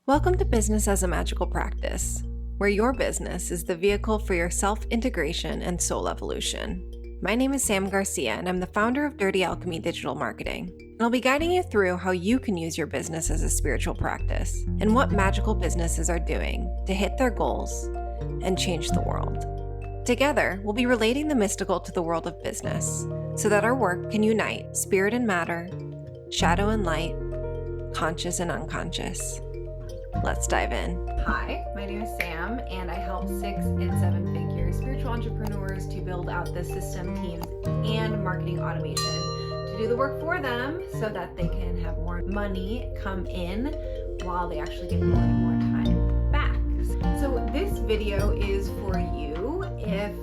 Welcome to Business as a Magical Practice, where your business is the vehicle for your self-integration and soul evolution. My name is Sam Garcia, and I'm the founder of Dirty Alchemy Digital Marketing. And I'll be guiding you through how you can use your business as a spiritual practice and what magical businesses are doing to hit their goals and change the world. Together, we'll be relating the mystical to the world of business so that our work can unite spirit and matter, shadow and light, conscious and unconscious. Let's dive in. Hi, my name is Sam, and I help 6- and 7-figure spiritual entrepreneurs to build out the system, teams, and marketing automation to do the work for them so that they can have more money come in while they actually get more and more time back. So this video is for you if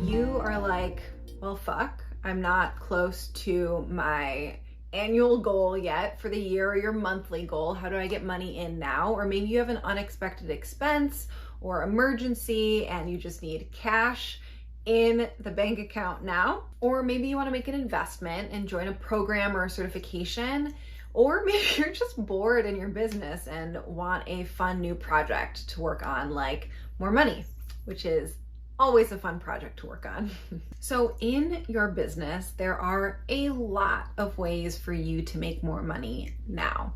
you are like, well, fuck, I'm not close to my annual goal yet for the year, or your monthly goal. How do I get money in now? Or maybe you have an unexpected expense or emergency and you just need cash in the bank account now. Or maybe you want to make an investment and join a program or a certification. Or maybe you're just bored in your business and want a fun new project to work on, like more money, which is always a fun project to work on. So in your business, there are a lot of ways for you to make more money now.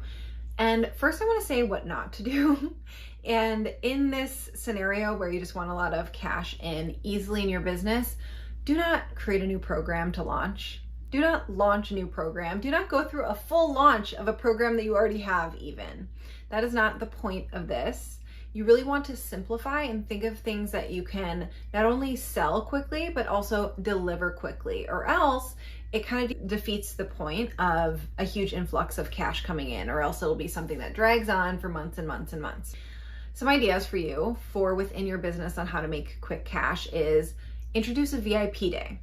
And first I want to say what not to do. And in this scenario where you just want a lot of cash in easily in your business, do not create a new program to launch. Do not launch a new program. Do not go through a full launch of a program that you already have even. That is not the point of this. You really want to simplify and think of things that you can not only sell quickly, but also deliver quickly, or else it kind of defeats the point of a huge influx of cash coming in, or else it'll be something that drags on for months and months and months. Some ideas for you for within your business on how to make quick cash is introduce a VIP day.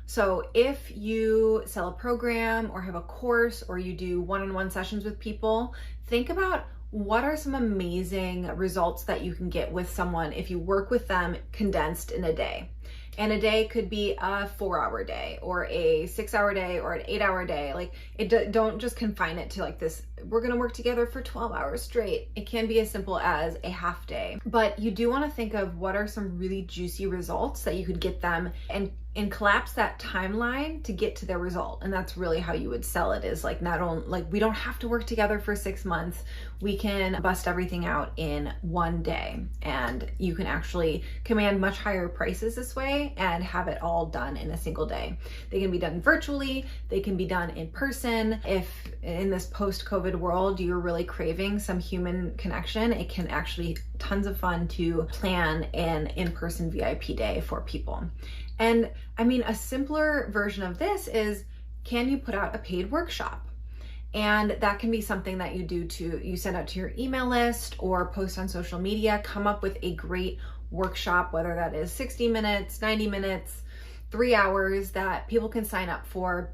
So if you sell a program or have a course or you do one-on-one sessions with people, think about what are some amazing results that you can get with someone if you work with them condensed in a day. And a day could be a 4-hour day or a 6-hour day or an 8-hour day. Like don't just confine it to like this, we're gonna work together for 12 hours straight. It can be as simple as a half day. But you do wanna think of what are some really juicy results that you could get them and collapse that timeline to get to their result. And that's really how you would sell it, is like not only like we don't have to work together for 6 months. We can bust everything out in one day, and you can actually command much higher prices this way and have it all done in a single day. They can be done virtually, they can be done in person. If in this post-COVID world you're really craving some human connection, it can actually tons of fun to plan an in-person VIP day for people. And I mean, a simpler version of this is, can you put out a paid workshop? And that can be something that you send out to your email list or post on social media. Come up with a great workshop, whether that is 60 minutes, 90 minutes, 3 hours, that people can sign up for.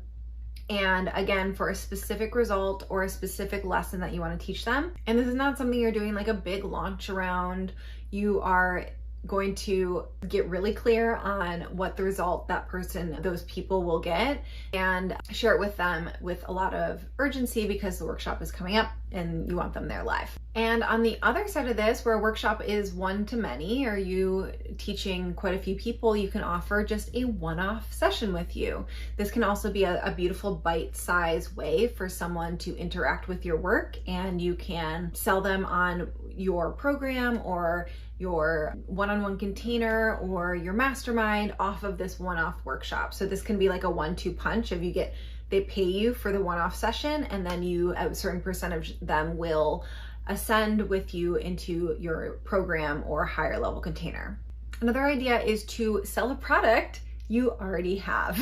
And again, for a specific result or a specific lesson that you want to teach them. And this is not something you're doing like a big launch around. You are going to get really clear on what the result those people will get, and share it with them with a lot of urgency because the workshop is coming up and you want them there live. And on the other side of this, where a workshop is one-to-many, or you teaching quite a few people, you can offer just a one-off session with you. This can also be a beautiful bite-sized way for someone to interact with your work, and you can sell them on your program or your one-on-one container or your mastermind off of this one-off workshop. So this can be like a 1-2 punch. If they pay you for the one-off session, and then a certain percentage of them will ascend with you into your program or higher level container. Another idea is to sell a product you already have.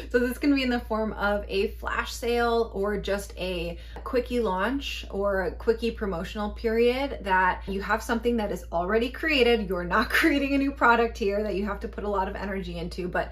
So this can be in the form of a flash sale or just a quickie launch or a quickie promotional period, that you have something that is already created. You're not creating a new product here that you have to put a lot of energy into, but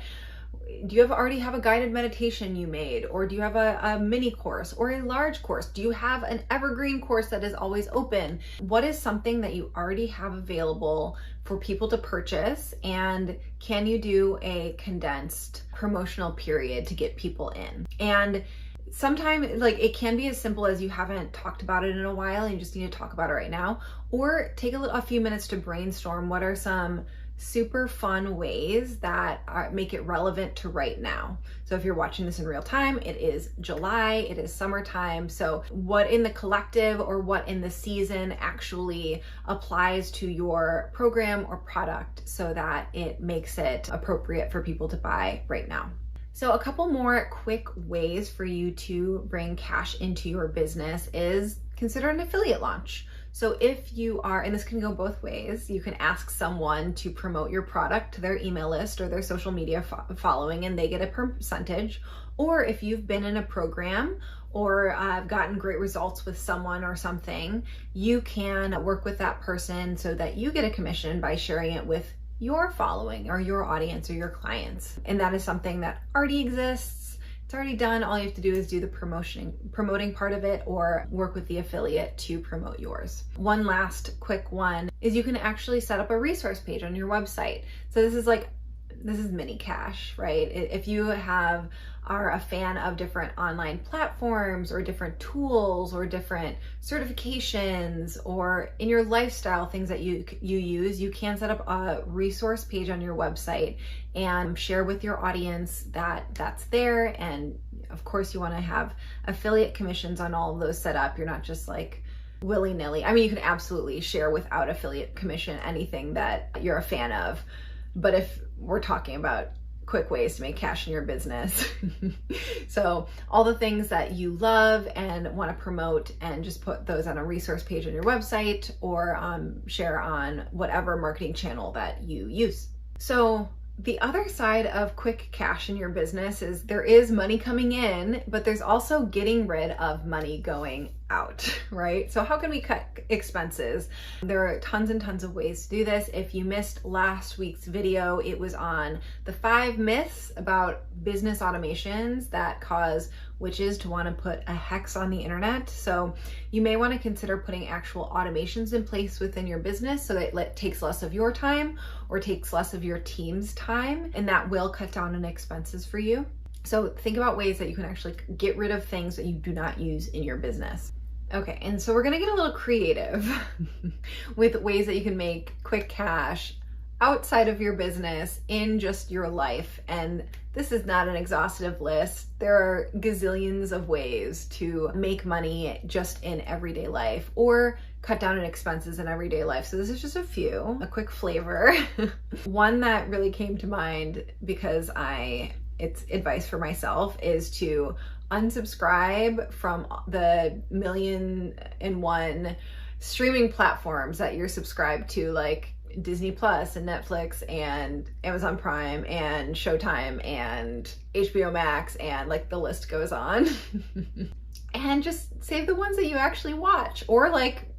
do you already have a guided meditation you made? Or do you have a mini course or a large course? Do you have an evergreen course that is always open? What is something that you already have available for people to purchase? And can you do a condensed promotional period to get people in? And sometimes like it can be as simple as you haven't talked about it in a while and you just need to talk about it right now, or take a few minutes to brainstorm what are some super fun ways that make it relevant to right now. So if you're watching this in real time, it is July, it is summertime. So what in the collective or what in the season actually applies to your program or product so that it makes it appropriate for people to buy right now. So a couple more quick ways for you to bring cash into your business is consider an affiliate launch. So if you are, and this can go both ways, you can ask someone to promote your product to their email list or their social media following and they get a percentage. Or if you've been in a program or gotten great results with someone or something, you can work with that person so that you get a commission by sharing it with your following or your audience or your clients. And that is something that already exists. It's already done. All you have to do is do the promoting part of it or work with the affiliate to promote yours. One last quick one is you can actually set up a resource page on your website. So this is mini cash, right? If you are a fan of different online platforms or different tools or different certifications or in your lifestyle things that you use, you can set up a resource page on your website and share with your audience that that's there. And of course you want to have affiliate commissions on all of those set up. You're not just like willy-nilly. I mean, you can absolutely share without affiliate commission anything that you're a fan of. But if we're talking about quick ways to make cash in your business, so all the things that you love and want to promote and just put those on a resource page on your website or share on whatever marketing channel that you use. So the other side of quick cash in your business is there is money coming in, but there's also getting rid of money going out, right? So how can we cut expenses? There are tons and tons of ways to do this. If you missed last week's video, it was on the 5 myths about business automations that cause witches to want to put a hex on the internet. So you may want to consider putting actual automations in place within your business so that it takes less of your time or takes less of your team's time, and that will cut down on expenses for you. So think about ways that you can actually get rid of things that you do not use in your business. Okay, and so we're gonna get a little creative with ways that you can make quick cash outside of your business in just your life. And this is not an exhaustive list. There are gazillions of ways to make money just in everyday life or cut down on expenses in everyday life. So this is just a few, a quick flavor. One that really came to mind because it's advice for myself is to unsubscribe from the 1,000,001 streaming platforms that you're subscribed to, like Disney Plus and Netflix and Amazon Prime and Showtime and HBO Max, and like the list goes on. And just save the ones that you actually watch, or like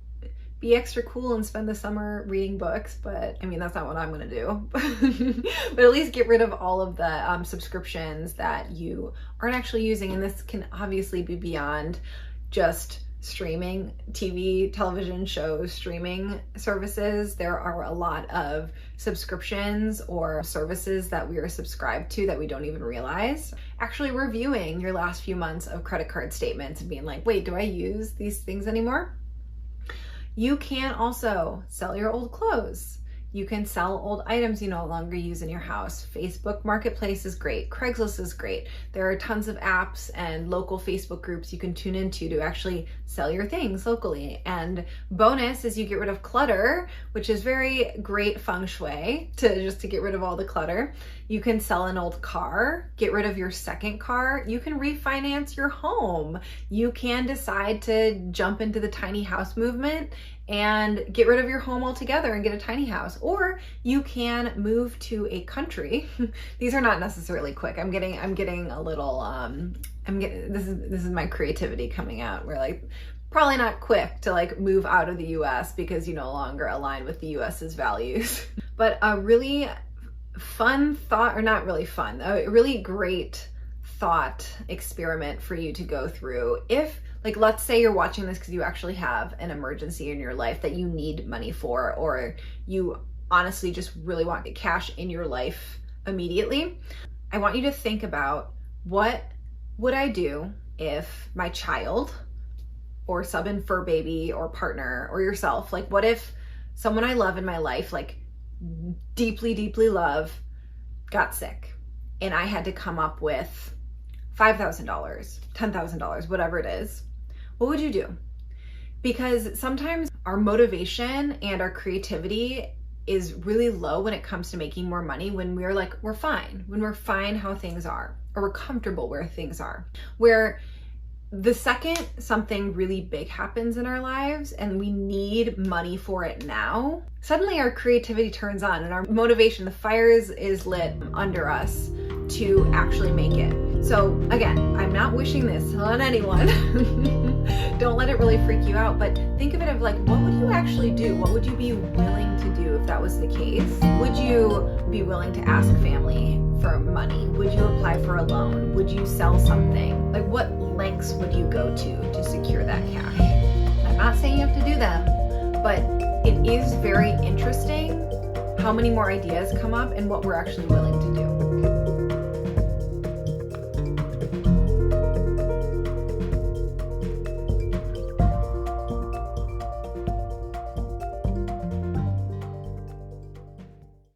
be extra cool and spend the summer reading books. But I mean, that's not what I'm gonna do. But at least get rid of all of the subscriptions that you aren't actually using. And this can obviously be beyond just streaming, TV, television shows, streaming services. There are a lot of subscriptions or services that we are subscribed to that we don't even realize. Actually reviewing your last few months of credit card statements and being like, wait, do I use these things anymore? You can also sell your old clothes. You can sell old items you no longer use in your house. Facebook Marketplace is great. Craigslist is great. There are tons of apps and local Facebook groups you can tune into to actually sell your things locally. And bonus is you get rid of clutter, which is very great feng shui to get rid of all the clutter. You can sell an old car, get rid of your second car. You can refinance your home. You can decide to jump into the tiny house movement and get rid of your home altogether and get a tiny house. Or you can move to a country. These are not necessarily quick. I'm getting a little, this is my creativity coming out. We're like, probably not quick to like move out of the US because you no longer align with the US's values. But a really fun thought, or not really fun, a really great thought experiment for you to go through. If, like, let's say you're watching this because you actually have an emergency in your life that you need money for, or you honestly just really want to get cash in your life immediately. I want you to think about, what would I do if my child or sub and fur baby or partner or yourself, like what if someone I love in my life, like deeply, deeply love, got sick and I had to come up with $5,000, $10,000, whatever it is, what would you do? Because sometimes our motivation and our creativity is really low when it comes to making more money when we're like, we're fine how things are, or we're comfortable where things are. Where the second something really big happens in our lives and we need money for it now, suddenly our creativity turns on and our motivation, the fire is lit under us to actually make it. So again, I'm not wishing this on anyone. Don't let it really freak you out, but think of it of like, what would you actually do? What would you be willing to do if that was the case? Would you be willing to ask family for money? Would you apply for a loan? Would you sell something? Like what lengths would you go to secure that cash? I'm not saying you have to do them, but it is very interesting how many more ideas come up and what we're actually willing to do.